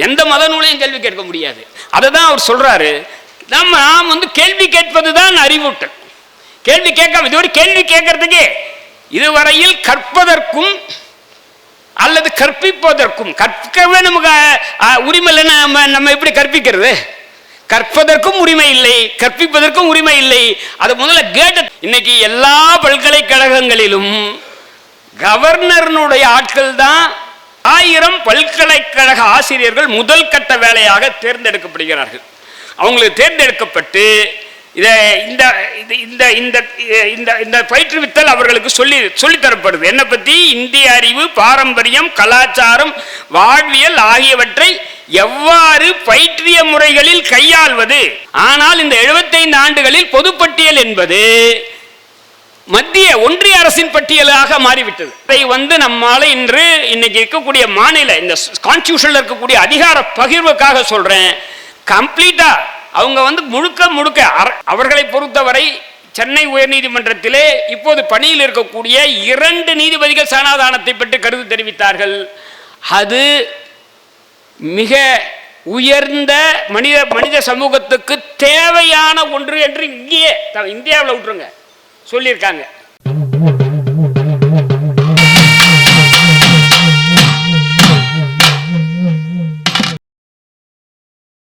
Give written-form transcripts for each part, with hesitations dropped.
எந்த மத நூலையும் கேள்வி கேட்க முடியாது. அதை தான் அவர் சொல்றாரு. நாம் வந்து கேள்வி கேட்பது தான் அறிவூட்டல். கேள்வி கேட்காம இதுவரை கேள்வி கேட்கறதுக்கே இதுவரையில் கற்பதற்கும் அல்லது கற்பிப்பதற்கும் கற்கவே நமக்கு உரிமை இல்லைன்னா நம்ம எப்படி கற்பிக்கிறது? கற்பதற்கும் உரிமை இல்லை, கற்பிப்பதற்கும் உரிமை இல்லை. அது முதல்ல கேட்ட. இன்னைக்கு எல்லா பல்கலைக்கழகங்களிலும் கவர்னருடைய ஆட்கள் தான் 1000 பல்கலைக்கழக ஆசிரியர்கள் முதல் கட்ட வேலையாக தேர்ந்தெடுக்கப்படுகிறார்கள். அவங்களுக்கு தேர்ந்தெடுக்கப்பட்டு இந்த பயிற்றுவித்தல் அவர்களுக்கு சொல்லித்தரப்படுது. என்ன பற்றி? இந்திய அறிவு, பாரம்பரியம், கலாச்சாரம், வாழ்வியல் ஆகியவற்றை எவ்வாறு பயிற்றிய முறைகளில் கையாள்வது. ஆனால் இந்த 75 ஆண்டுகளில் பொதுப்பட்டியல் என்பது மத்திய ஒன்றிய அரசின் பட்டியலாக மாறிவிட்டது. இதை வந்து நம்மால இன்னைக்கு இருக்கக்கூடிய மாநில இந்த கான்ஸ்டிடியூஷன்ல இருக்கக்கூடிய அதிகார பகிர்வுக்காக சொல்றேன். கம்ப்ளீட்டா அவங்க வந்து முழுக்க அவர்களை பொறுத்தவரை சென்னை உயர்நீதிமன்றத்திலே இப்போது பணியில் இருக்கக்கூடிய 2 நீதிபதிகள் சனாதானத்தை பற்றி கருத்து தெரிவித்தார்கள். அது மிக உயர்ந்த மனித சமூகத்துக்கு தேவையான ஒன்று என்று இங்கேயே இந்தியாவில் விட்டுருங்க சொல்லியிருக்காங்க.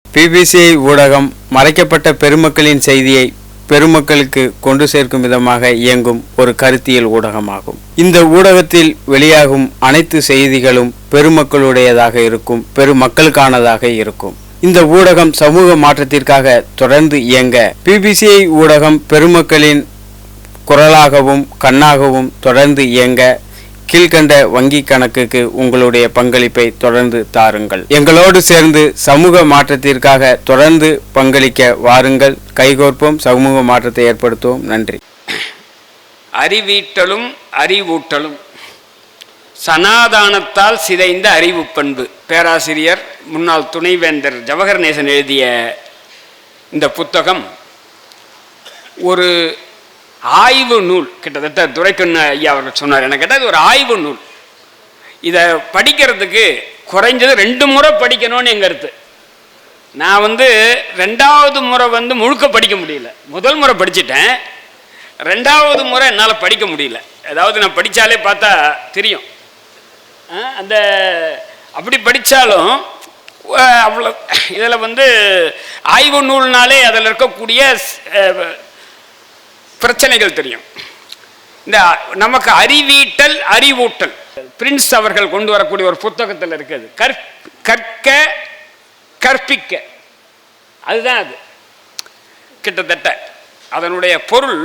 பிபிசிஐ ஊடகம் மறைக்கப்பட்ட பெருமக்களின் செய்தியை பெருமக்களுக்கு கொண்டு சேர்க்கும் விதமாக இயங்கும் ஒரு கருத்தியல் ஊடகமாகும். இந்த ஊடகத்தில் வெளியாகும் அனைத்து செய்திகளும் பெருமக்களுடையதாக இருக்கும், பெருமக்களுக்கானதாக இருக்கும். இந்த ஊடகம் சமூக மாற்றத்திற்காக தொடர்ந்து இயங்க பிபிசிஐ ஊடகம் பெருமக்களின் குரலாகவும் கண்ணாகவும் தொடர்ந்து இயங்க கீழ்கண்ட வங்கி கணக்குக்கு உங்களுடைய பங்களிப்பை தொடர்ந்து தாருங்கள். எங்களோடு சேர்ந்து சமூக மாற்றத்திற்காக தொடர்ந்து பங்களிக்க வாருங்கள். கைகோர்ப்போம், சமூக மாற்றத்தை ஏற்படுத்துவோம். நன்றி. அறிவீட்டலும் அறிவூட்டலும் சனாதானத்தால் சிதைந்த அறிவு பண்பு. பேராசிரியர் முன்னாள் துணைவேந்தர் ஜவஹர் நேசன் எழுதிய இந்த புத்தகம் ஒரு ஆய்வு நூல். கிட்டத்தட்ட துரைக்கண்ணு ஐயா அவர்கள் சொன்னார். எனக்கு கேட்டால் இது ஒரு ஆய்வு நூல். இதை படிக்கிறதுக்கு குறைஞ்சது 2 முறை படிக்கணும்னு என் கருத்து. நான் வந்து 2வது முறை முழுக்க படிக்க முடியல. முதல் முறை படிச்சுட்டேன், 2வது முறை என்னால் படிக்க முடியல. அதாவது நான் படித்தாலே பார்த்தா தெரியும். அந்த அப்படி படித்தாலும் அவ்வளோ இதில் ஆய்வு நூல்னாலே அதில் இருக்கக்கூடிய பிரச்சனைகள் தெரியும். இந்த நமக்கு அறிவீட்டல் அறிவூட்டல் பிரின்ஸ் அவர்கள் கொண்டு வரக்கூடிய ஒரு புத்தகத்தில் இருக்குது. கற்க கற்பிக்க, அதுதான் அது. கிட்டத்தட்ட அதனுடைய பொருள்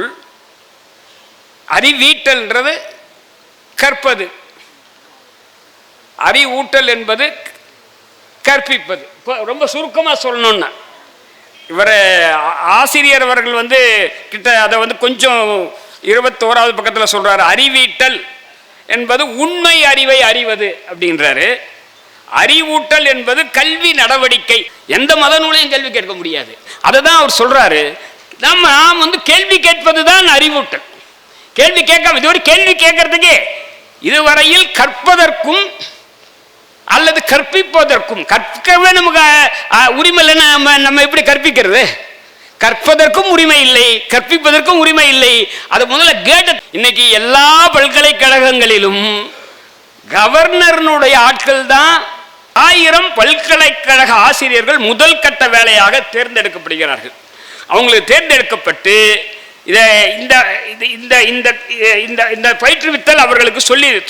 அறிவீட்டல்ன்றது கற்பது, அறிவூட்டல் என்பது கற்பிப்பது. இப்போ ரொம்ப சுருக்கமாக சொல்லணும்னா இவர் ஆசிரியர் அவர்கள் கிட்ட அதை கொஞ்சம் 21வது பக்கத்தில் சொல்றாரு. அறிவீட்டல் என்பது உண்மை அறிவை அறிவது அப்படின்றாரு. அறிவூட்டல் என்பது கல்வி நடவடிக்கை. எந்த மத நூலையும் கேள்வி கேட்க முடியாது. அதை தான் அவர் சொல்றாரு. நாம் கேள்வி கேட்பது தான் அறிவூட்டல். கேள்வி கேட்காம இதுவரை கேள்வி கேட்கறதுக்கே இதுவரையில் கற்பதற்கும் அல்லது கற்பிப்பதற்கும் கற்கவே நமக்கு உரிமை இல்லைன்னா நம்ம எப்படி கற்பிக்கிறது? கற்பதற்கும் உரிமை இல்லை, கற்பிப்பதற்கும் உரிமை இல்லை. அது முதல்ல கேட்ட. இன்னைக்கு எல்லா பல்கலைக்கழகங்களிலும் கவர்னருடைய ஆட்கள் தான் 1000 பல்கலைக்கழக ஆசிரியர்கள் முதல் கட்ட வேலையாக தேர்ந்தெடுக்கப்படுகிறார்கள். அவங்களுக்கு தேர்ந்தெடுக்கப்பட்டு இந்த பயிற்றுவித்தல் அவர்களுக்கு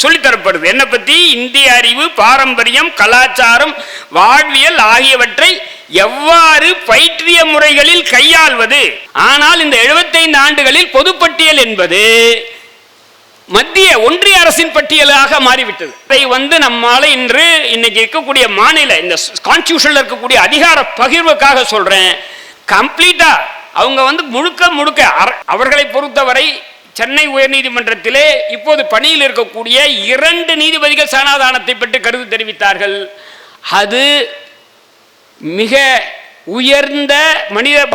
சொல்லித்தரப்படுது. என்ன பற்றி? இந்திய அறிவு, பாரம்பரியம், கலாச்சாரம், வாழ்வியல் ஆகியவற்றை எவ்வாறு பயிற்றிய முறைகளில் கையாள்வது. ஆனால் இந்த 75 ஆண்டுகளில் பொதுப்பட்டியல் என்பது மத்திய ஒன்றிய அரசின் பட்டியலாக மாறிவிட்டது. இதை நம்மால இன்னைக்கு இருக்கக்கூடிய மாநில இந்த கான்ஸ்டிடியூஷன்ல இருக்கக்கூடிய அதிகார பகிர்வுக்காக சொல்றேன். கம்ப்ளீட்டா அவங்க முழுக்க அவர்களை பொறுத்தவரை சென்னை உயர்நீதிமன்றத்திலே இப்போது பணியில் இருக்கக்கூடிய 2 நீதிபதிகள் சனாதானத்தை பற்றி கருத்து தெரிவித்தார்கள். அது மிக உயர்ந்த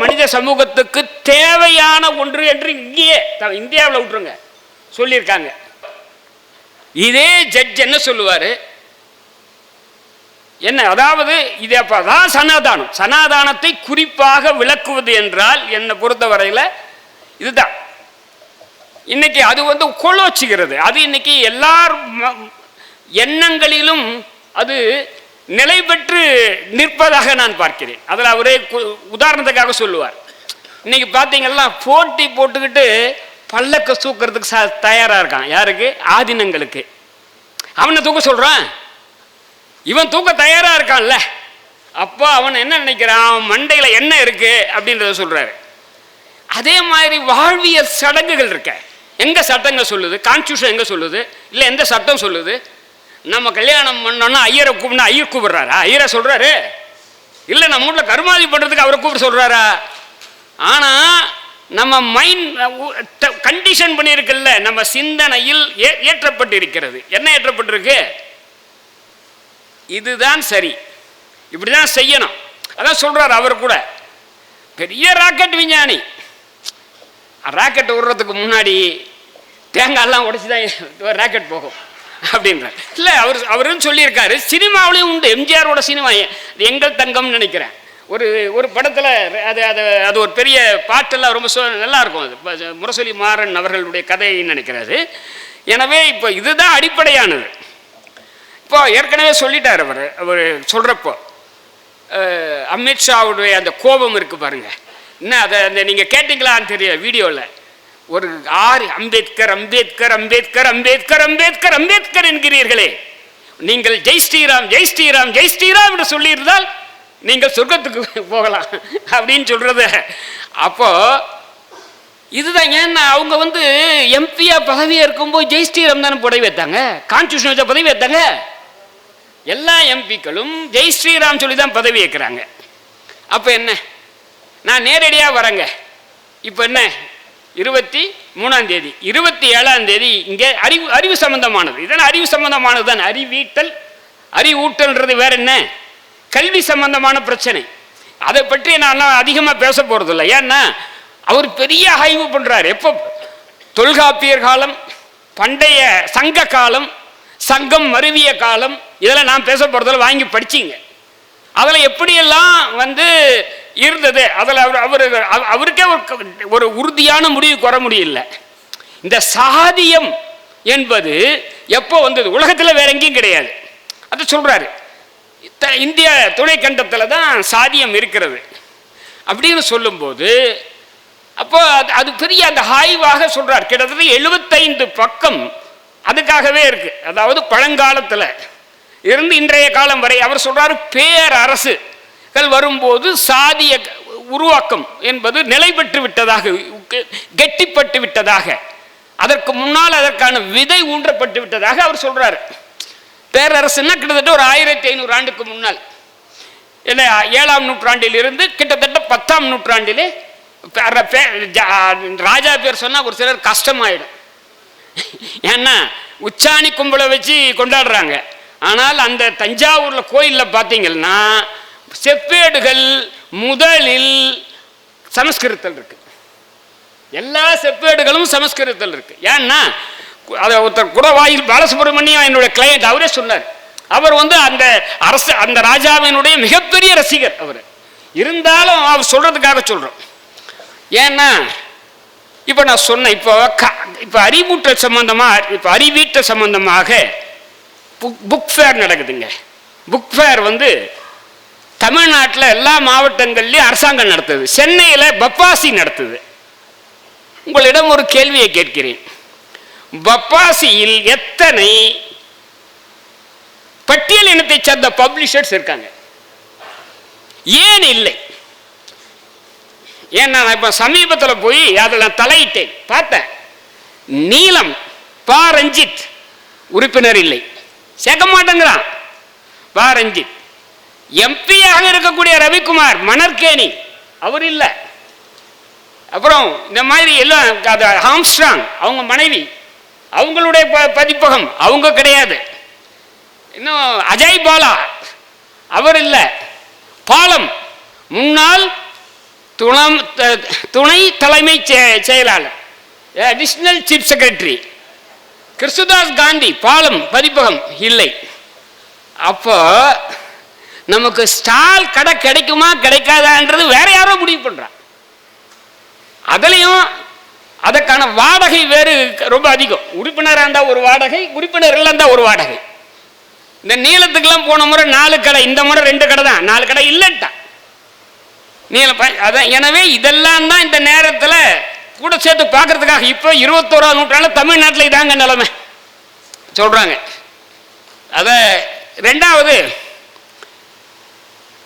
மனித சமூகத்துக்கு தேவையான ஒன்று என்று இங்கேயே இந்தியாவில் விட்டுருங்க சொல்லியிருக்காங்க. இதே ஜட்ஜ் என்ன சொல்லுவாரு? என்ன அதாவது இது அப்பதான் சனாதானம். சனாதானத்தை குறிப்பாக விளக்குவது என்றால் என்னை பொறுத்தவரையில் இதுதான். இன்னைக்கு அது வந்து கொள்ளோச்சுகிறது. அது இன்னைக்கு எல்லார் எண்ணங்களிலும் அது நிலை பெற்று நிற்பதாக நான் பார்க்கிறேன். அதில் அவரே உதாரணத்துக்காக சொல்லுவார். இன்னைக்கு பார்த்தீங்கன்னா போட்டி போட்டுக்கிட்டு பல்லக்க தூக்கிறதுக்கு தயாராக இருக்கான். யாருக்கு? ஆதீனங்களுக்கு. அவனை தூக்க சொல்கிறான், இவன் தூக்க தயாராக இருக்கான்ல. அப்போ அவன் என்ன நினைக்கிறான்? அவன் மண்டையில் என்ன இருக்கு அப்படின்றத சொல்கிறாரு. அதே மாதிரி வாழ்வியல் சடங்குகள் இருக்க எங்க சட்டங்கள் சொல்லுது? கான்ஸ்டியூஷன் எங்க சொல்லுது? இல்லை எந்த சட்டம் சொல்லுது? நம்ம கல்யாணம் பண்ணோன்னா ஐயரை கூப்பிடா ஐயர் கூப்பிடுறாரா? ஐயரை சொல்றாரு? இல்லை நம்ம வீட்டில் கருமாதி பண்ணுறதுக்கு அவரை கூப்பிட சொல்றாரா? ஆனால் நம்ம மைண்ட் கண்டிஷன் பண்ணியிருக்குல்ல, நம்ம சிந்தனையில் ஏற்றப்பட்டு இருக்கிறது. என்ன ஏற்றப்பட்டிருக்கு? இதுதான் சரி, இப்படிதான் செய்யணும். அதான் சொல்றாரு. அவர் கூட பெரிய ராக்கெட் விஞ்ஞானி. ராக்கெட் விடுறதுக்கு முன்னாடி தேங்காயெல்லாம் உடைச்சி தான் ராக்கெட் போகும் அப்படின்ற இல்லை. அவருன்னு சொல்லியிருக்காரு. சினிமாவிலையும் உண்டு. எம்ஜிஆரோட சினிமா எங்கள் தங்கம்னு நினைக்கிறேன். ஒரு படத்தில் அது அது அது ஒரு பெரிய பாட்டெல்லாம் ரொம்ப நல்லா இருக்கும். அது முரசொலி மாறன் அவர்களுடைய கதைன்னு நினைக்கிறாரு. எனவே இப்போ இதுதான் அடிப்படையானது. இப்போ ஏற்கனவே சொல்லிட்டார் அவர் சொல்கிறப்போ அமித்ஷாவுடைய அந்த கோபம் இருக்குது பாருங்க. என்ன அதை அந்த நீங்கள் கேட்டிங்களான்னு தெரியல வீடியோவில். ஒரு 6 அம்பேத்கர் அம்பேத்கர் அம்பேத்கர் அம்பேத்கர் அம்பேத்கர் அம்பேத்கர் என்கிறீர்களே, நீங்கள் ஜெய் ஸ்ரீராம் ஜெய் ஸ்ரீராம் ஜெய் ஸ்ரீராம் என்று சொல்லியிருந்தால் நீங்கள் சொர்க்கத்துக்கு போகலாம் அப்படின்னு சொல்றது. அப்போ இதுதான். ஏன்னா அவங்க வந்து எம்பியா பதவியாக இருக்கும்போது ஜெய் ஸ்ரீராம் தானே பதவி வைத்தாங்க, கான்ஸ்டியூஷன் வச்ச பதவி வைத்தாங்க. எல்லா எம்பிக்களும் ஜெய் ஸ்ரீராம் சொல்லி தான் பதவி வைக்கிறாங்க. அப்போ என்ன, நான் நேரடியாக வரேங்க. இப்போ என்ன 23ஆம் தேதி 27ஆம் தேதி இங்கே அறிவு சம்பந்தமானது. இதனால் அறிவு சம்பந்தமானது தான். அறிவீட்டல் அறிவூட்டல்ன்றது வேற என்ன? கல்வி சம்பந்தமான பிரச்சனை. அதை பற்றி நான் அதிகமாக பேச போகிறதில்ல. ஏன்னா அவர் பெரிய ஆய்வு பண்ணுறார். எப்போ தொல்காப்பியர் காலம், பண்டைய சங்க காலம், சங்கம் மருவிய காலம், இதெல்லாம் நான் பேச போகிறதில்ல. வாங்கி படிச்சிங்க. அதில் எப்படியெல்லாம் வந்து இருந்தது, அதில் அவருக்கே ஒரு உறுதியான முடிவுக்கு வர முடியல. இந்த சாதியம் என்பது எப்போ வந்தது? உலகத்தில் வேற எங்கேயும் கிடையாது. அது சொல்றாரு. இந்திய துணைக்கண்டத்தில் தான் சாதியம் இருக்கிறது அப்படின்னு சொல்லும்போது அப்போ அது பெரிய அந்த ஆய்வாக சொல்றார். கிட்டத்தட்ட 75 பக்கம் அதுக்காகவே இருக்கு. அதாவது பழங்காலத்தில் இருந்து இன்றைய காலம் வரை அவர் சொல்றாரு. பேரரசுகள் வரும்போது சாதிய உருவாக்கம் என்பது நிலை பெற்று விட்டதாக, கெட்டிப்பட்டு விட்டதாக, அதற்கு முன்னால் அதற்கான விதை ஊன்றப்பட்டு விட்டதாக அவர் சொல்றாரு. பேரரசுன்னா கிட்டத்தட்ட ஒரு 1500 ஆண்டுக்கு முன்னால், இல்லை 7ஆம் நூற்றாண்டில் இருந்து கிட்டத்தட்ட 10ஆம் நூற்றாண்டிலே ராஜா பேர் சொன்னா ஒரு சிலர் கஷ்டமாயிடும். ஏன்னா உச்சாணி கும்பலை வச்சு கொண்டாடுறாங்க. ஆனால் அந்த தஞ்சாவூர்ல கோயில்ல பார்த்தீங்கன்னா செப்பேடுகள் முதலில் சமஸ்கிருதத்தில் இருக்கு. எல்லா செப்பேடுகளும் சமஸ்கிருதத்தில் இருக்கு. ஏன்னா அதை ஒருத்தர் குடவாயில் பாலசுப்ரமணியம் என்னுடைய கிளையண்ட் அவரே சொன்னார். அவர் வந்து அந்த அரசு அந்த ராஜாவினுடைய மிகப்பெரிய ரசிகர் அவர். இருந்தாலும் அவர் சொல்றதுக்காக சொல்றோம். ஏன்னா இப்போ நான் சொன்னேன், இப்போ அறிவூட்டல் சம்பந்தமாக, இப்போ அறிவீட்டல் சம்பந்தமாக புக் ஃபேர் நடக்குதுங்க. புக் ஃபேர் வந்து தமிழ்நாட்டில் எல்லா மாவட்டங்கள்லையும் அரசாங்கம் நடத்துது. சென்னையில் பப்பாசி நடத்துது. உங்களிடம் ஒரு கேள்வியை கேட்கிறேன். பப்பாசியில் எத்தனை பட்டியல் இனத்தை சேர்ந்த பப்ளிஷர்ஸ் இருக்காங்க? ஏன் இல்லை? ஏன்னா நான் இப்போ சமீபத்தில் போய் அதில் நான் தலையிட்டேன், பார்த்தேன். நீலம் பா ரஞ்சித் உறுப்பினர் இல்லை, சேர்க்க மாட்டேங்கிறான். பா ரஞ்சித் எம்பியாக இருக்கக்கூடிய ரவிக்குமார் மணற்கேணி அவர் இல்லை. அப்புறம் இந்த மாதிரி எல்லாம் ஆம்ஸ்ட்ராங் அவங்க மனைவி அவங்களுடைய பதிப்பகம் அவங்க கிடையாது. இன்னும் அஜய் பாலா அவர் இல்லை. பாலம் முன்னாள் துணை தலைமை செயலாளர், additional chief secretary Krishnadas Gandhi பாலம் பதிப்பகம் இல்லை. அப்போ நமக்கு ஸ்டால் கடை கிடைக்குமா கிடைக்காதான்றது வேற யாரோ முடிவு பண்றான். அதுலயும் அதற்கான வாடகை வேறு ரொம்ப அதிகம். உறுப்பினராக இருந்தா ஒரு வாடகை, உறுப்பினர் இருந்தா ஒரு வாடகை. இந்த நீளத்துக்கெல்லாம் போன முறை 4 கடை, இந்த முறை 2 கடை தான். 4 கடை இல்லைன்ட்டான் நீள. அதான் எனவே இதெல்லாம் தான் இந்த நேரத்தில் கூட சேர்த்து பார்க்கறதுக்காக இப்போ 21ஆம் நூற்றாண்டு தமிழ்நாட்டில் இதாங்க நிலைமை சொல்றாங்க. அத ரெண்டாவது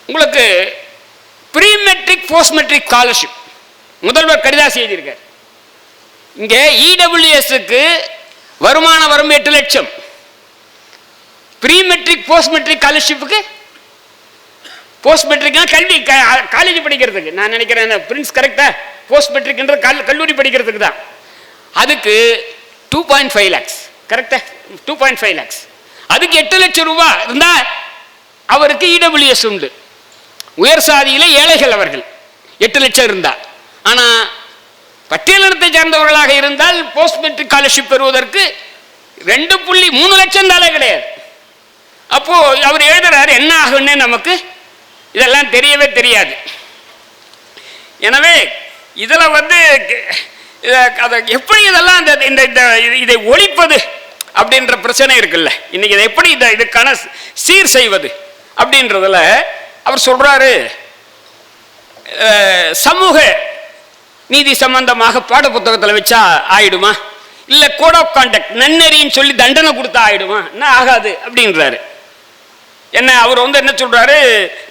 உங்களுக்கு pre matric post matric scholarship முதல்வர் கடிதம் செய்திருக்கார். இங்கே இடபிள்யூஎஸ்க்கு வருமான வரம்பு 8 லட்சம். ப்ரீ மெட்ரிக் போஸ்ட் மெட்ரிக் ஸ்காலர்ஷிப்புக்கு, போஸ்ட் மெட்ரிக்னா கல்வி காலேஜ் படிக்கிறதுக்கு நான் நினைக்கிறேன் பிரின்ஸ் கரெக்டா, போஸ்ட் மெட்ரிக்ன்றது கல்லூரி படிக்கிறதுக்கு தான். அதுக்கு 2.5 lakhs கரெக்டா, 2.5 lakhs. அதுக்கு 8 லட்சம் ரூபாய் இருந்தா அவருக்கு இடபிள்யூஎஸ் உண்டு. உயர் சாதியில ஏழைகள் அவர்கள் 8 லட்சம் இருந்தா. ஆனா பட்டியலினத்தை சேர்ந்தவர்களாக இருந்தால் போஸ்ட் மெட்ரிக் ஸ்காலர்ஷிப் பெறுவதற்கு 2.3 லட்சம் தானே கிடையாது. அப்போ அவர் எழுதுறாரு என்ன ஆகுன்னு நமக்கு இதெல்லாம் தெரியவே தெரியாது. எனவே இதுல அதை எப்படி இதெல்லாம் இதை ஒழிப்பது அப்படின்ற பிரச்சனை இருக்குல்ல. இன்னைக்கு இதை எப்படி இதுக்கான சீர் செய்வது அப்படின்றதுல அவர் சொல்றாரு, சமூக நீதி சம்பந்தமாக பாட புத்தகத்தில் வச்சா ஆயிடுமா, இல்ல கோட் ஆஃப் கான்டக்ட் நன்னெறின்னு சொல்லி தண்டனை கொடுத்தா ஆயிடுமா, என்ன ஆகாது அப்படின்றாரு. என்ன அவர் என்ன சொல்றாரு,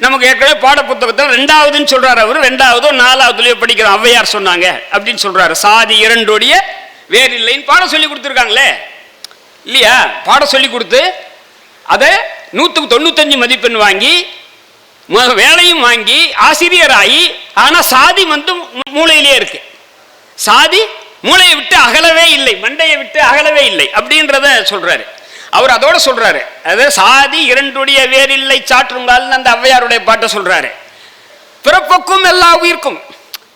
நமக்கு ஏற்கனவே பாட புத்தகத்தில் 2வதுன்னு சொல்றாரு. அவர் 2வதோ 4வதுலயோ படிக்கிறோம், ஔவையார் சொன்னாங்க அப்படின்னு சொல்றாரு. சாதி 2 வேறு இல்லைன்னு பாடம் சொல்லி கொடுத்துருக்காங்களே இல்லையா. பாடம் சொல்லி கொடுத்து அதை 195 மதிப்பெண் வாங்கி வேலையும் வாங்கி ஆசிரியராகி, ஆனா சாதி மூளையிலே இருக்கு. சாதி மூளையை விட்டு அகலவே இல்லை, மண்டையை விட்டு அகலவே இல்லை அப்படின்றத சொல்றாரு. அவர் அதோட சொல்றாரு, அது சாதி 2 வேறில்லை சாற்றுங்கால் அந்த ஔவையாருடைய பாட்டை சொல்றாரு. பிறப்புக்கும் எல்லா உயிர்க்கும்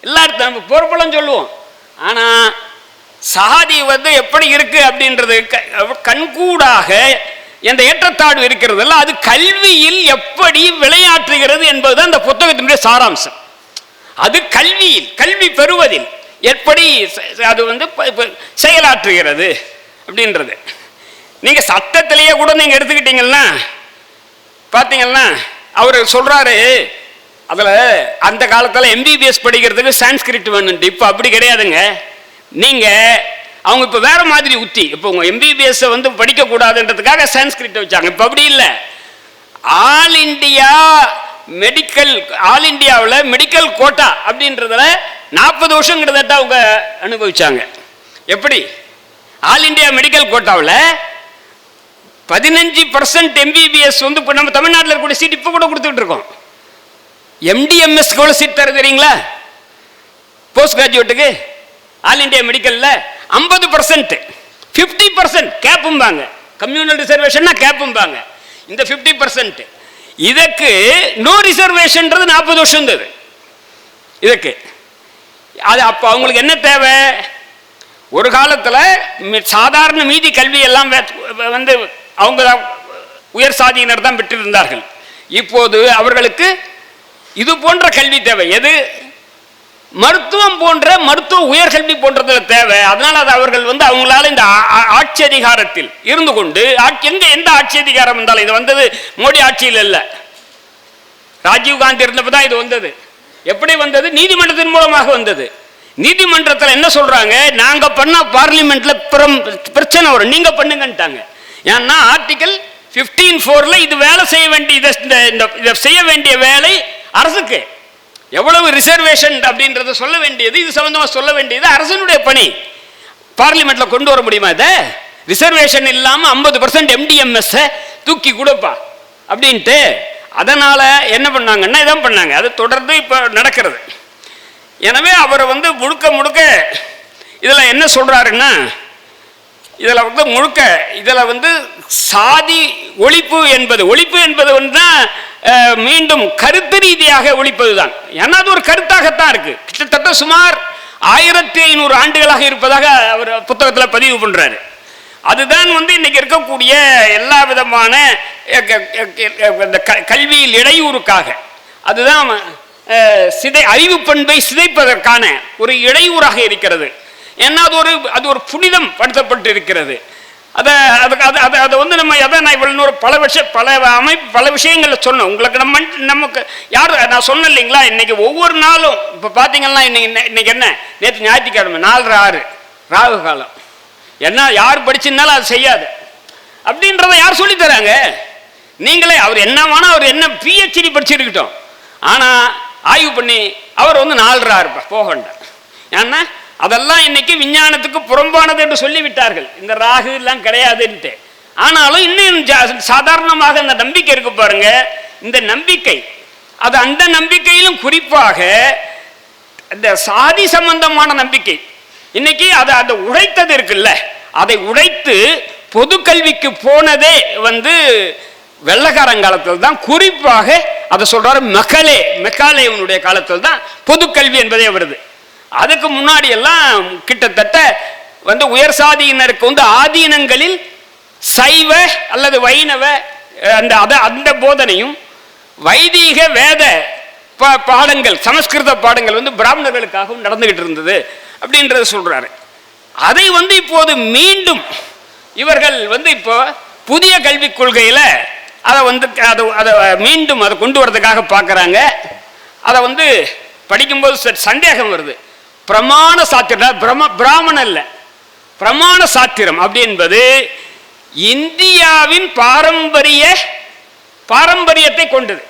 எல்லாருக்கும் நம்ம பொறுப்பெல்லாம் சொல்லுவோம். ஆனா சாதி எப்படி இருக்கு அப்படின்றது கண்கூடாக எந்த ஏற்றத்தாழ்வு இருக்கிறதல்ல, அது கல்வியில் எப்படி விளையாற்றுகிறது என்பதுதான் அந்த புத்தகத்தினுடைய சாராம்சம். அது கல்வியில், கல்வி பெறுவதில் எப்படி அது செயலாற்றுகிறது அப்படின்றது. நீங்க சட்டத்திலேயே கூட நீங்க எடுத்துக்கிட்டீங்கன்னா பாத்தீங்கன்னா அவர் சொல்றாரு, அதுல அந்த காலத்துல எம்பிபிஎஸ் படிக்கிறதுக்கு சான்ஸ்கிரிட் வேணும்ட்டு. இப்ப அப்படி கிடையாதுங்க. நீங்க அவங்க இப்ப வேற மாதிரி உத்தி. இப்போ உங்க எம்பிபிஎஸ் படிக்க கூடாதுன்றதுக்காக சான்ஸ்கிரிட் வச்சாங்க. இப்ப அப்படி இல்லை. ஆல் இண்டியா மெடிக்கல், ஆல் இண்டியாவில் மெடிக்கல் கோட்டா அப்படின்றதுல 40 வருஷம் கிட்டத்தட்ட அவங்க அனுபவிச்சாங்க. எப்படி ஆல் இண்டியா மெடிக்கல் கோட்டாவில் 15% எம்பிபிஎஸ் நம்ம தமிழ்நாட்டில் இருக்கக்கூடிய சீட் இப்ப கூட கொடுத்துட்டு இருக்கோம். எம்டிஎம்எஸ் எவ்வளவு சீட் தர தெரியுங்களா? போஸ்ட் கிராஜுவேட்டுக்கு ஆல் இண்டியா மெடிக்கல்ல 50%, 50% கேப்பும்பாங்க. கம்யூனல் ரிசர்வேஷன் கேப்பும்பாங்க. இந்த 50% இதுக்கு நோ ரிசர்வேஷன் 40 வருஷம் இருந்தது இதுக்கு. அது அப்ப அவங்களுக்கு என்ன தேவை? ஒரு காலத்துல சாதாரண மீதி கல்வி எல்லாம் அவங்க உயர் சாதியினர் தான் பெற்றிருந்தார்கள். இப்போது அவர்களுக்கு இது போன்ற கல்வி தேவை. எது? மருத்துவம் போன்ற மருத்துவ உயர்கல்வி போன்றதுல தேவை. அதனால அது அவர்கள் அவங்களால இந்த ஆட்சி அதிகாரத்தில் இருந்து கொண்டு எந்த ஆட்சி அதிகாரம் இருந்தாலும், இது மோடி ஆட்சியில் இல்ல, ராஜீவ் காந்தி இருந்தப்பதான் இது வந்தது. எப்படி வந்தது? நீதிமன்றத்தின் மூலமாக வந்தது. நீதிமன்றத்தில் என்ன சொல்றாங்க? நாங்க பண்ண பார்லிமெண்ட்ல பிரச்சனை வரும், நீங்க பண்ணுங்கன்ட்டாங்க. ஏன்னா ஆர்டிகல் 15(4) இது வேலை செய்ய வேண்டிய செய்ய வேண்டிய வேலை அரசுக்கு. எவ்வளவு ரிசர்வேஷன் அப்படின்றத சொல்ல வேண்டியது, இது சம்பந்தமா சொல்ல வேண்டியது அரசனுடைய பணி. பார்லிமெண்ட்ல கொண்டு வர முடியுமா? இதை ரிசர்வேஷன் இல்லாம 50% எம்டிஎம்எஸ் தூக்கி கொடுப்பா அப்படின்ட்டு. அதனால என்ன பண்ணாங்கன்னா இதான் பண்ணாங்க. அது தொடர்ந்து இப்ப நடக்கிறது. எனவே அவரை முழுக்க முழுக்க இதுல என்ன சொல்றாருன்னா, இதுல முழுக்க இதுல சாதி ஒழிப்பு என்பது மீண்டும் கருத்து ரீதியாக ஒழிப்பதுதான். ஏன்னா அது ஒரு கருத்தாகத்தான் இருக்கு. கிட்டத்தட்ட சுமார் 1500 ஆண்டுகளாக இருப்பதாக அவர் புத்தகத்தில் பதிவு பண்றாரு. அதுதான் வந்து இன்னைக்கு இருக்கக்கூடிய எல்லா விதமான கல்வியில் இடையூறுக்காக, அதுதான் அறிவு பண்பை சிதைப்பதற்கான ஒரு இடையூறாக இருக்கிறது. ஏன்னா அது ஒரு புனிதம் படுத்தப்பட்டு இருக்கிறது. அதை வந்து நம்ம நான் இவ்வளோ பல விஷயங்களை சொன்னோம் உங்களுக்கு. நமக்கு யார் நான் சொன்னேன் இல்லைங்களா, இன்னைக்கு ஒவ்வொரு நாளும் இப்போ பார்த்தீங்கன்னா இன்னைக்கு என்ன, நேற்று ஞாயிற்றுக்கிழமை 4:06 ராகு காலம். என்ன யார் படிச்சிருந்தாலும் அது செய்யாது அப்படின்றத யார் சொல்லித்தராங்க? நீங்களே. அவர் என்ன வேணா, அவர் என்ன PhD படிச்சிருக்கட்டும், ஆனால் ஆய்வு பண்ணி அவர் வந்து 4:06 போகண்டார். ஏன்னா அதெல்லாம் இன்னைக்கு விஞ்ஞானத்துக்கு புறம்பானது என்று சொல்லிவிட்டார்கள். இந்த ராகு எல்லாம் கிடையாதுன்ட்டு. ஆனாலும் இன்னும் சாதாரணமாக இந்த நம்பிக்கை இருக்கு பாருங்க. இந்த நம்பிக்கை, அது அந்த நம்பிக்கையிலும் குறிப்பாக இந்த சாதி சம்பந்தமான நம்பிக்கை இன்னைக்கு அதை உடைத்தது இருக்குல்ல, அதை உடைத்து பொது கல்விக்கு போனதே வந்து வெள்ளக்காரங்காலத்தில் தான். குறிப்பாக அதை சொல்றாரு மெக்காலேவனுடைய காலத்தில் தான் பொது கல்வி என்பதே வருது. அதுக்கு முன்னாடி எல்லாம் கிட்டத்தட்ட வந்து உயர் சாதியினருக்கு வந்து ஆதீனங்களில் சைவ அல்லது வைணவ அந்த போதனையும் வைதீக வேத பாடங்கள், சமஸ்கிருத பாடங்கள் வந்து பிராமணர்களுக்காகவும் நடந்துகிட்டு இருந்தது அப்படின்றத சொல்றாரு. அதை வந்து இப்போது மீண்டும் இவர்கள் வந்து இப்போ புதிய கல்விக் கொள்கையில அதை வந்து அதை மீண்டும் அதை கொண்டு வரதுக்காக பார்க்குறாங்க. அதை வந்து படிக்கும்போது சந்தேகம் வருது. பிரமாண சாத்திரம், பிராமண இல்ல, பிரமாண சாத்திரம் அப்படி என்பது இந்தியாவின் பாரம்பரியத்தை கொண்டது.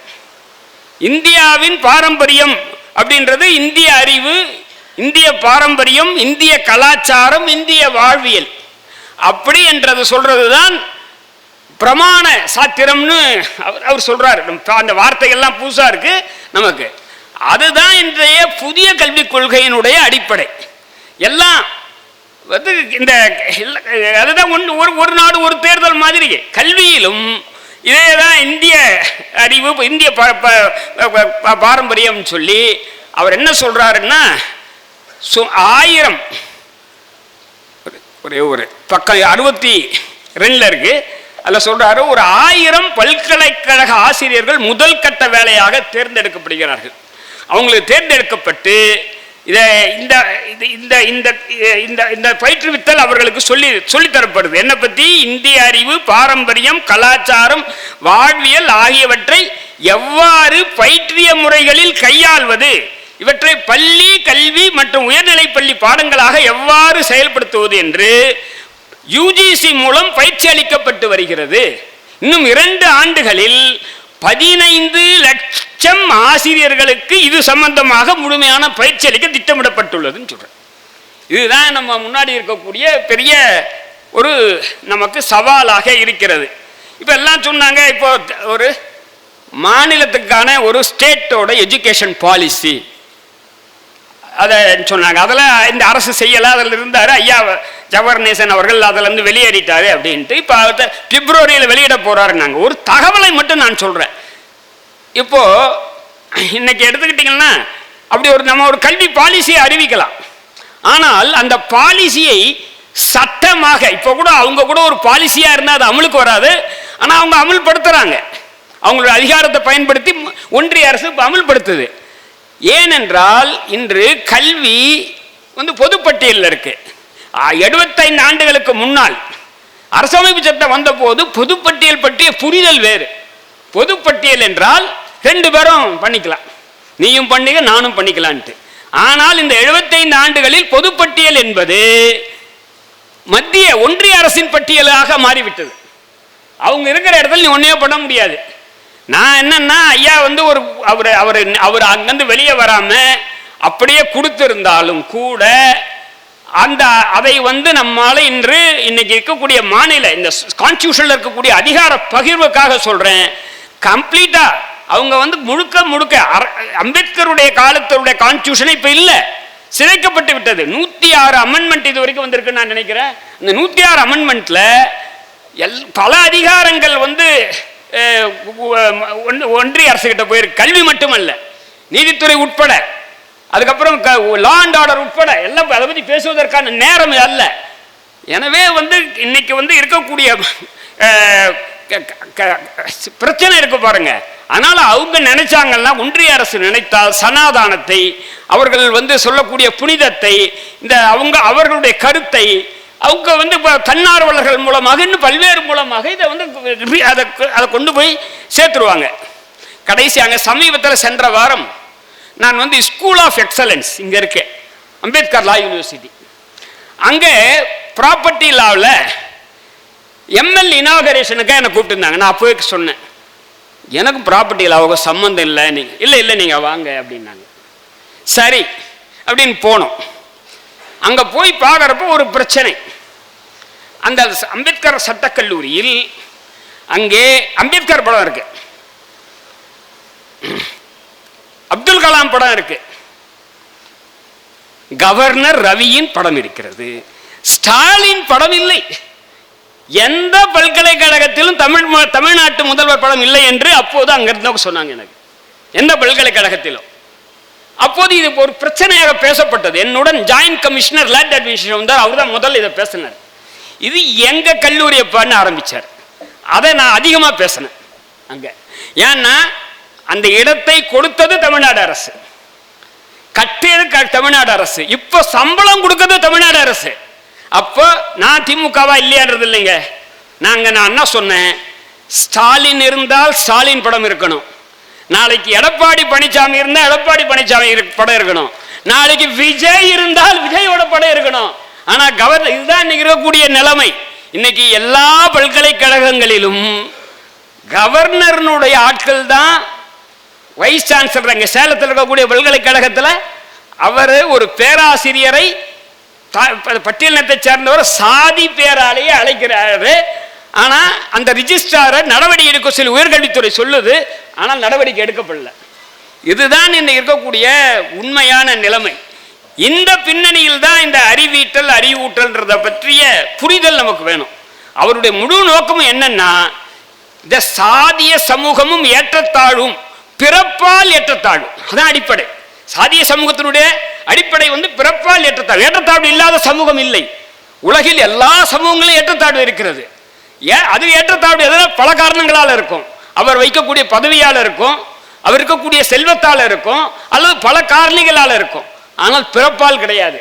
இந்தியாவின் பாரம்பரியம் அப்படின்றது இந்திய அறிவு, இந்திய பாரம்பரியம், இந்திய கலாச்சாரம், இந்திய வாழ்வியல் அப்படி என்றது சொல்றதுதான் பிரமாண சாத்திரம்னு அவர் சொல்றாரு. அந்த வார்த்தைகள்லாம் புதுசா இருக்கு நமக்கு. அதுதான் இன்றைய புதிய கல்விக் கொள்கையினுடைய அடிப்படை. எல்லாம் வந்து இந்த அதுதான் ஒரு நாடு ஒரு தேர்தல் மாதிரி கல்வியிலும் இதேதான் இந்திய அறிவு, இந்திய பாரம்பரியம் சொல்லி அவர் என்ன சொல்றாருன்னா 1000 ஒரே ஒரு பக்கம் 62 இருக்கு. அதில் சொல்றாரு, ஒரு 1000 பல்கலைக்கழக ஆசிரியர்கள் முதல் கட்ட வேலையாக தேர்ந்தெடுக்கப்படுகிறார்கள். அவங்களுக்கு தேர்ந்தெடுக்கப்பட்டு இந்த பயிற்றுவித்தல் அவர்களுக்கு சொல்லித்தரப்படுது. என்ன பற்றி? இந்திய அறிவு, பாரம்பரியம், கலாச்சாரம், வாழ்வியல் ஆகியவற்றை எவ்வாறு பயிற்றிய முறைகளில் கையாள்வது, இவற்றை பள்ளி கல்வி மற்றும் உயர்நிலை பள்ளி பாடங்களாக எவ்வாறு செயல்படுத்துவது என்று UGC மூலம் பயிற்சி அளிக்கப்பட்டு வருகிறது. இன்னும் 2 ஆண்டுகளில் 15 லட்சம் ஆசிரியர்களுக்கு இது சம்பந்தமாக முழுமையான பயிற்சி அளிக்க திட்டமிடப்பட்டுள்ளதுன்னு சொல்றேன். இதுதான் நம்ம முன்னாடி இருக்கக்கூடிய பெரிய ஒரு நமக்கு சவாலாக இருக்கிறது. இப்போ எல்லாம் சொன்னாங்க, இப்போ ஒரு மாநிலத்துக்கான ஒரு ஸ்டேட்டோட எஜுகேஷன் பாலிசி அதை சொன்னாங்க. அதில் இந்த அரசு செய்யலை, அதில் இருந்தார் ஐயா ஜவஹர்நேசன் அவர்கள், அதிலேருந்து வெளியேறிட்டாரு அப்படின்ட்டு. இப்போ பிப்ரவரியில் வெளியிட போறாருன்னாங்க. ஒரு தகவலை மட்டும் நான் சொல்கிறேன். இப்போது இன்னைக்கு எடுத்துக்கிட்டிங்கன்னா அப்படி நம்ம ஒரு கல்வி பாலிசியை அறிவிக்கலாம். ஆனால் அந்த பாலிசியை சட்டமாக இப்போ கூட அவங்க கூட ஒரு பாலிசியாக இருந்தால் அது அமலுக்கு வராது. ஆனால் அவங்க அமல்படுத்துகிறாங்க. அவங்களோட அதிகாரத்தை பயன்படுத்தி ஒன்றிய அரசு அமல்படுத்துது. ஏனென்றால் இன்று கல்வி வந்து பொதுப்பட்டியலில் இருக்கு. 75 ஆண்டுகளுக்கு முன்னால் அரசமைப்பு சட்டம் வந்த போது பொதுப்பட்டியல் பற்றிய புரிதல் வேறு. பொதுப்பட்டியல் என்றால் 2 பேரும் பண்ணிக்கலாம், நீயும் பண்ணிக்க நானும் பண்ணிக்கலான்ட்டு. ஆனால் இந்த 75 ஆண்டுகளில் பொதுப்பட்டியல் என்பது மத்திய ஒன்றிய அரசின் பட்டியலாக மாறிவிட்டது. அவங்க இருக்கிற இடத்துல நீ ஒன்னே பண்ண முடியாது. நான் என்னன்னா ஐயா வந்து அவர் அங்கிருந்து வெளியே வராம அப்படியே கொடுத்திருந்தாலும் கூட அதை வந்து நம்மால இன்னைக்கு இருக்கக்கூடிய மாநில இந்த கான்ஸ்டிடியூஷன்ல இருக்கக்கூடிய அதிகார பகிர்வுக்காக சொல்றேன், கம்ப்ளீட்டா அவங்க வந்து முழுக்க அம்பேத்கருடைய காலத்துடைய கான்ஸ்டிடியூஷன் இப்ப இல்ல, சிதைக்கப்பட்டு விட்டது. 106 அமெண்ட்மெண்ட் இது வரைக்கும் வந்திருக்குன்னு நான் நினைக்கிறேன். இந்த 106 அமெண்ட்மெண்ட்ல பல அதிகாரங்கள் வந்து ஒன்றிய அரசு கிட்ட போயிருக்கு. கல்வி மட்டுமல்ல, நீதித்துறை உட்பட, அதுக்கப்புறம் லா அண்ட் ஆர்டர் உட்பட எல்லாம் அதை பற்றி பேசுவதற்கான நேரம் அல்ல. எனவே வந்து இன்னைக்கு வந்து இருக்கக்கூடிய பிரச்சனை இருக்கு பாருங்க. அதனால அவங்க நினைச்சாங்கன்னா, ஒன்றிய அரசு நினைத்தால் சனாதானத்தை, அவர்கள் வந்து சொல்லக்கூடிய புனிதத்தை, இந்த அவர்களுடைய கருத்தை அவங்க வந்து தன்னார்வலர்கள் மூலமாக இன்னும் பல்வேறு மூலமாக இதை வந்து அதை கொண்டு போய் சேர்த்துருவாங்க. கடைசி அங்கே சமீபத்தில் சென்ற வாரம் நான் வந்து ஸ்கூல் ஆஃப் எக்ஸலன்ஸ் இங்கே இருக்கேன், அம்பேத்கர் லா யூனிவர்சிட்டி. அங்கே ப்ராப்பர்ட்டி லாவில் எம்எல் இனாகரேஷனுக்காக என்னை கூப்பிட்டுருந்தாங்க. நான் அப்போவே சொன்னேன், எனக்கும் ப்ராப்பர்ட்டி லாவுக்கு சம்மந்தம் இல்லை, நீங்கள் இல்லை நீங்கள் வாங்க அப்படின்னாங்க. சரி அப்படின்னு போனோம். அங்கே போய் பார்க்குறப்போ ஒரு பிரச்சனை. அந்த அம்பேத்கர் சட்டக்கல்லூரியில் அங்கே அம்பேத்கர் படம் இருக்கு, அப்துல் கலாம் படம் இருக்கு, கவர்னர் ரவியின் படம் இருக்கிறது, ஸ்டாலின் படம் இல்லை. எந்த பல்கலைக்கழகத்திலும் தமிழ்நாட்டு முதல்வர் படம் இல்லை என்று அப்போது அங்கிருந்தவங்க சொன்னாங்க எனக்கு. எந்த பல்கலைக்கழகத்திலும். அப்போது இது ஒரு பிரச்சனையாக பேசப்பட்டது. என்னுடன் ஜாயின்ட் கமிஷனர் லேண்ட் அட்மினிஸ்ட்ரேஷன் வந்தார், அவர் தான் முதல்ல இதை பேசினார். இது எங்க கல்லூரி பண்ண ஆரம்பிச்சார். அதை நான் அதிகமாக பேசினேன் அங்க. ஏன்னா அந்த இடத்தை கொடுத்தது தமிழ்நாடு அரசு, கட்டியது தமிழ்நாடு அரசு, இப்போ சம்பளம் கொடுக்கிறது தமிழ்நாடு அரசு. அப்போ நான் திமுகவா இல்லையான்றது இல்லைங்க. நான் என்ன சொன்னேன், ஸ்டாலின் இருந்தால் ஸ்டாலின் படம் இருக்கணும், நாளைக்கு எடப்பாடி பழனிசாமி இருந்தால் எடப்பாடி பழனிசாமி படம் இருக்கணும், நாளைக்கு விஜய் இருந்தால் விஜயோட படம் இருக்கணும். ஆனா கவர்னர், இதுதான் இன்னைக்கு இருக்கக்கூடிய நிலைமை. இன்னைக்கு எல்லா பல்கலைக்கழகங்களிலும் கவர்னருடைய ஆட்கள் தான் வைஸ் சான்சலர். அங்கே சேலத்தில் இருக்கக்கூடிய பல்கலைக்கழகத்தில் அவர் ஒரு பேராசிரியரை பட்டியலினத்தை சேர்ந்தவர் சாதி பேராலேயே அழைக்கிறாரு. ஆனால் அந்த ரிஜிஸ்ட்ராரை நடவடிக்கை எடுக்க சொல்லி உயர்கல்வித்துறை சொல்லுது, ஆனால் நடவடிக்கை எடுக்கப்படல. இதுதான் இன்னைக்கு இருக்கக்கூடிய உண்மையான நிலைமை. இந்த பின்னணியில் தான் இந்த அறிவீட்டல் அறிவூட்டல்ன்றதை பற்றிய புரிதல் நமக்கு வேணும். அவருடைய முழு நோக்கமும் என்னன்னா, இந்த சாதிய சமூகமும் ஏற்றத்தாழ்வும் பிறப்பால் ஏற்றத்தாழ்வு, அதான் அடிப்படை. சாதிய சமூகத்தினுடைய அடிப்படை வந்து பிறப்பால் ஏற்றத்தாழ்வு. ஏற்றத்தாழ்வு இல்லாத சமூகம் இல்லை. உலகில் எல்லா சமூகங்களும் ஏற்றத்தாழ்வு இருக்கிறது. அது ஏற்றத்தாழ்வு எதனால் பல காரணங்களால் இருக்கும். அவர் வைக்கக்கூடிய பதவியால் இருக்கும், அவர் இருக்கக்கூடிய செல்வத்தால் இருக்கும், அல்லது பல காரணிகளால் இருக்கும். ஆனால் பிறப்பால் கிடையாது.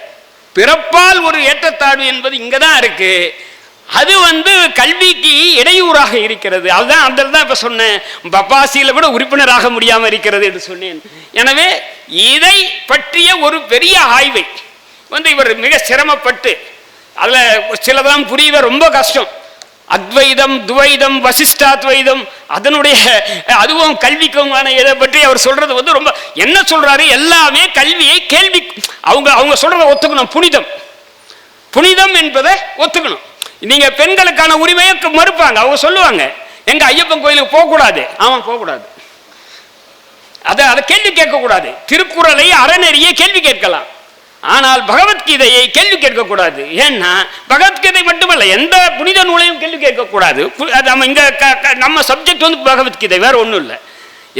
பிறப்பால் ஒரு ஏற்றத்தாழ்வு என்பது இங்கே தான் இருக்கு. அது வந்து கல்விக்கு இடையூறாக இருக்கிறது. அதுதான் அந்த தான் இப்போ சொன்னேன், பப்பாசியில் கூட உறுப்பினராக முடியாமல் இருக்கிறது என்று சொன்னேன். எனவே இதை பற்றிய ஒரு பெரிய ஆய்வை வந்து இவர் மிக சிரமப்பட்டு, அதில் சிலதெல்லாம் புரியவே ரொம்ப கஷ்டம். அத்வைதம், துவைதம், வசிஷ்டாத்வைதம், அதனுடைய அதுவும் கல்விக்குமான இதை பற்றி அவர் சொல்றது வந்து ரொம்ப என்ன சொல்றாரு, எல்லாமே கல்வியை கேள்வி அவங்க சொல்றதை ஒத்துக்கணும். புனிதம், புனிதம் என்பதை ஒத்துக்கணும். நீங்க பெண்களுக்கான உரிமையை மறுப்பாங்க. அவங்க சொல்லுவாங்க, எங்க ஐயப்பன் கோயிலுக்கு போகக்கூடாது, ஆமாம் போகக்கூடாது, அதை கேள்வி கேட்கக்கூடாது. திருக்குறளை அறநெறியை கேள்வி கேட்கலாம், ஆனால் பகவத்கீதையை கேள்வி கேட்கக்கூடாது. ஏன்னா பகவத்கீதை மட்டுமல்ல, எந்த புனித நூலையும் கேள்வி கேட்கக்கூடாது. நம்ம இங்க நம்ம சப்ஜெக்ட் வந்து பகவத்கீதை, வேற ஒன்றும் இல்லை.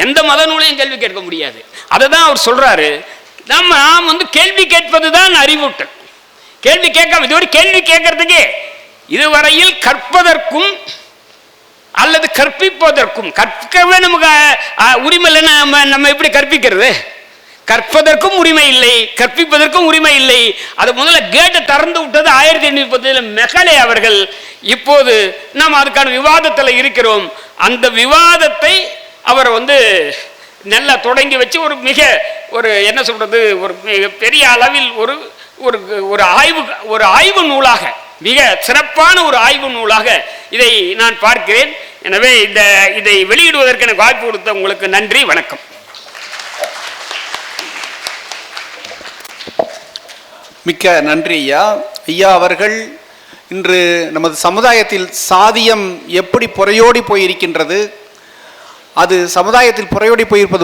எந்த மத நூலையும் கேள்வி கேட்க முடியாது. அதை தான் அவர் சொல்றாரு. நாம் வந்து கேள்வி கேட்பது தான் அறிவூட்டல். கேள்வி கேட்காம இதுவரை கேள்வி கேட்கறதுக்கே இதுவரையில் கற்பதற்கும் அல்லது கற்பிப்பதற்கும், கற்கவே நமக்கு உரிமை இல்லைன்னா நம்ம எப்படி கற்பிக்கிறது? கற்பதற்கும் உரிமை இல்லை, கற்பிப்பதற்கும் உரிமை இல்லை. அது முதல்ல கேட்டை திறந்து விட்டது 1830 மெகலே அவர்கள். இப்போது நாம் அதுக்கான விவாதத்தில் இருக்கிறோம். அந்த விவாதத்தை அவர் வந்து நல்லா தொடங்கி வச்சு ஒரு என்ன சொல்றது, ஒரு பெரிய அளவில் ஒரு ஆய்வு நூலாக, மிக சிறப்பான ஒரு ஆய்வு நூலாக இதை நான் பார்க்கிறேன். எனவே இதை வெளியிடுவதற்கு எனக்கு வாய்ப்பு கொடுத்த உங்களுக்கு நன்றி, வணக்கம். மிக்க நன்றி ஐயா. ஐயா அவர்கள் இன்று நமது சமுதாயத்தில் சாதியம் எப்படி புரையோடி போயிருக்கின்றது, அது சமுதாயத்தில் புரையோடி போயிருப்பது